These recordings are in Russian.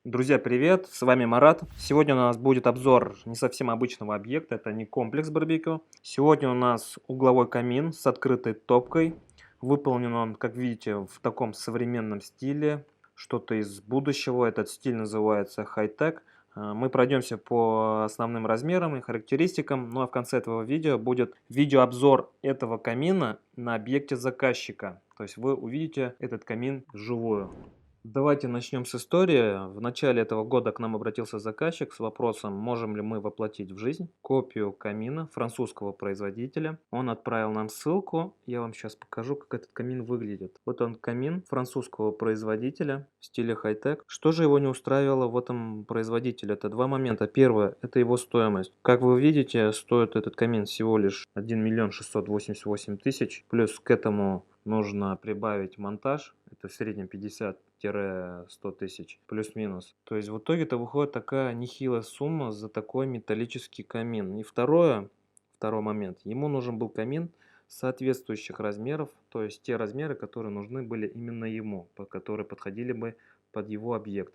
Друзья, привет! С вами Марат. Сегодня у нас будет обзор не совсем обычного объекта, это не комплекс барбекю. Сегодня у нас угловой камин с открытой топкой. Выполнен он, как видите, в таком современном стиле, что-то из будущего. Этот стиль называется хай-тек. Мы пройдемся по основным размерам и характеристикам, ну а в конце этого видео будет видеообзор этого камина на объекте заказчика. То есть вы увидите этот камин вживую. Давайте начнем с истории. В начале этого года к нам обратился заказчик с вопросом, можем ли мы воплотить в жизнь копию камина французского производителя. Он отправил нам ссылку. Я вам сейчас покажу, как этот камин выглядит. Вот он, камин французского производителя в стиле хай-тек. Что же его не устраивало в этом производителе? Это два момента. Первое, это его стоимость. Как вы видите, стоит этот камин всего лишь 1 миллион 688 тысяч. Плюс к этому нужно прибавить монтаж. Это в среднем 50-100 тысяч, плюс-минус. То есть в итоге-то выходит такая нехилая сумма за такой металлический камин. И второй момент. Ему нужен был камин соответствующих размеров, то есть те размеры, которые нужны были именно ему, которые подходили бы под его объект.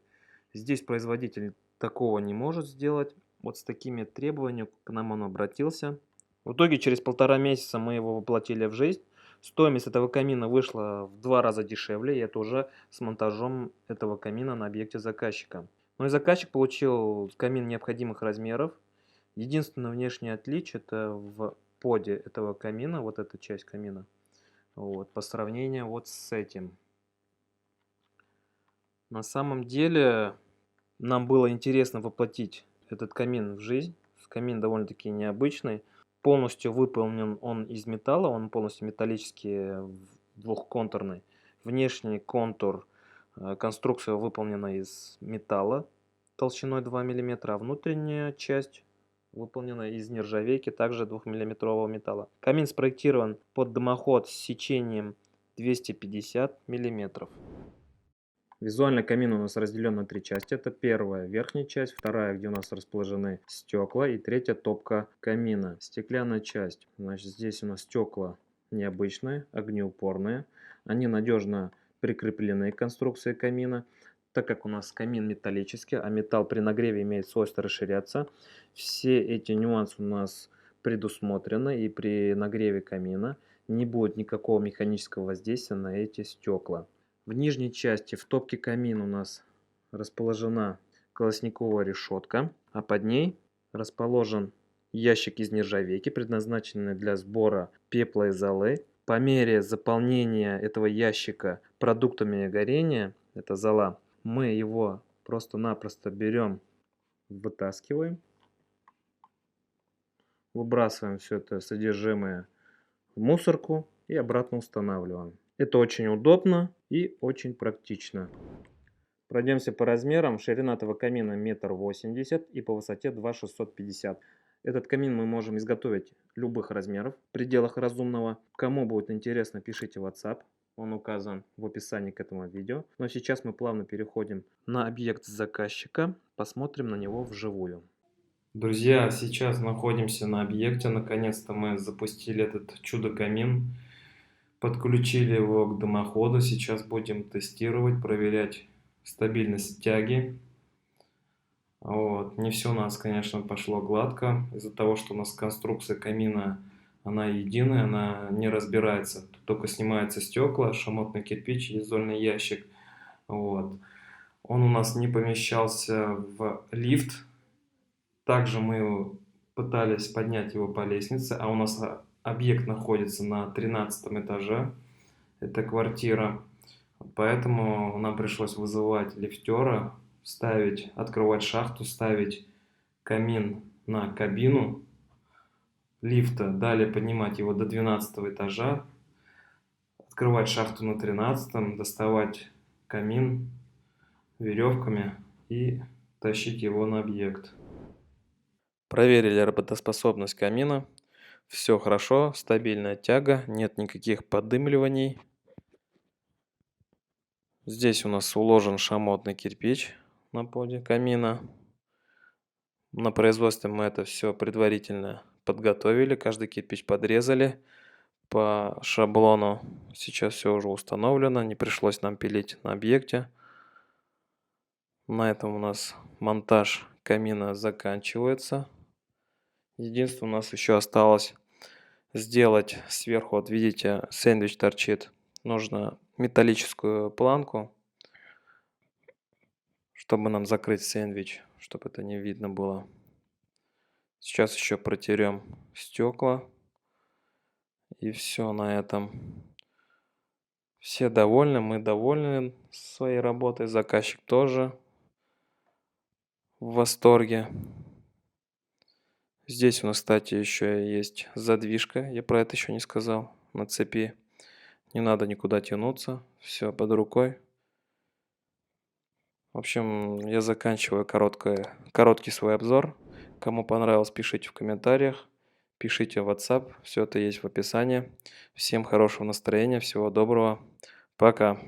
Здесь производитель такого не может сделать. Вот с такими требованиями к нам он обратился. В итоге через 1,5 месяца мы его воплотили в жизнь. Стоимость этого камина вышла в 2 раза дешевле, и это уже с монтажом этого камина на объекте заказчика. Ну и заказчик получил камин необходимых размеров. Единственное внешнее отличие это в поде этого камина, вот эта часть камина, вот, по сравнению вот с этим. На самом деле нам было интересно воплотить этот камин в жизнь. Камин довольно-таки необычный. Полностью выполнен он из металла, он полностью металлический, двухконтурный. Внешний контур, конструкция выполнена из металла толщиной 2 мм, а внутренняя часть выполнена из нержавейки, также 2-миллиметрового металла. Камин спроектирован под дымоход с сечением 250 мм. Визуально камин у нас разделен на 3 части. Это первая верхняя часть, вторая, где у нас расположены стекла, и третья топка камина. Стеклянная часть. Значит, здесь у нас стекла необычные, огнеупорные. Они надежно прикреплены к конструкции камина. Так как у нас камин металлический, а металл при нагреве имеет свойство расширяться, все эти нюансы у нас предусмотрены, и при нагреве камина не будет никакого механического воздействия на эти стекла. В нижней части, в топке камин у нас расположена колосниковая решетка, а под ней расположен ящик из нержавейки, предназначенный для сбора пепла и золы. По мере заполнения этого ящика продуктами горения, это зола, мы его просто-напросто берем, вытаскиваем, выбрасываем все это содержимое в мусорку и обратно устанавливаем. Это очень удобно и очень практично. Пройдемся по размерам. Ширина этого камина 1,80 м и по высоте 2,650 м. Этот камин мы можем изготовить любых размеров в пределах разумного. Кому будет интересно, пишите в WhatsApp. Он указан в описании к этому видео. Но сейчас мы плавно переходим на объект заказчика. Посмотрим на него вживую. Друзья, сейчас находимся на объекте. Наконец-то мы запустили этот чудо-камин. Подключили его к дымоходу. Сейчас будем тестировать, проверять стабильность тяги. Вот. Не все у нас, конечно, пошло гладко. Из-за того, что у нас конструкция камина, она единая, она не разбирается. Тут только снимаются стекла, шамотный кирпич и зольный ящик. Вот. Он у нас не помещался в лифт. Также мы пытались поднять его по лестнице, а у нас объект находится на 13 этаже. Это квартира. Поэтому нам пришлось вызывать лифтера, открывать шахту, ставить камин на кабину лифта, далее поднимать его до 12 этажа, открывать шахту на 13, доставать камин веревками и тащить его на объект. Проверили работоспособность камина. Все хорошо, стабильная тяга, нет никаких поддымливаний. Здесь у нас уложен шамотный кирпич на поде камина. На производстве мы это все предварительно подготовили, каждый кирпич подрезали по шаблону. Сейчас все уже установлено, не пришлось нам пилить на объекте. На этом у нас монтаж камина заканчивается. Единственное, у нас еще осталось сделать сверху, вот видите, сэндвич торчит. Нужно металлическую планку, чтобы нам закрыть сэндвич, чтобы это не видно было. Сейчас еще протерем стекла. И все на этом. Все довольны, мы довольны своей работой, заказчик тоже в восторге. Здесь у нас, кстати, еще есть задвижка, я про это еще не сказал, на цепи. Не надо никуда тянуться, все под рукой. В общем, я заканчиваю короткий свой обзор. Кому понравилось, пишите в комментариях, пишите в WhatsApp, все это есть в описании. Всем хорошего настроения, всего доброго, пока.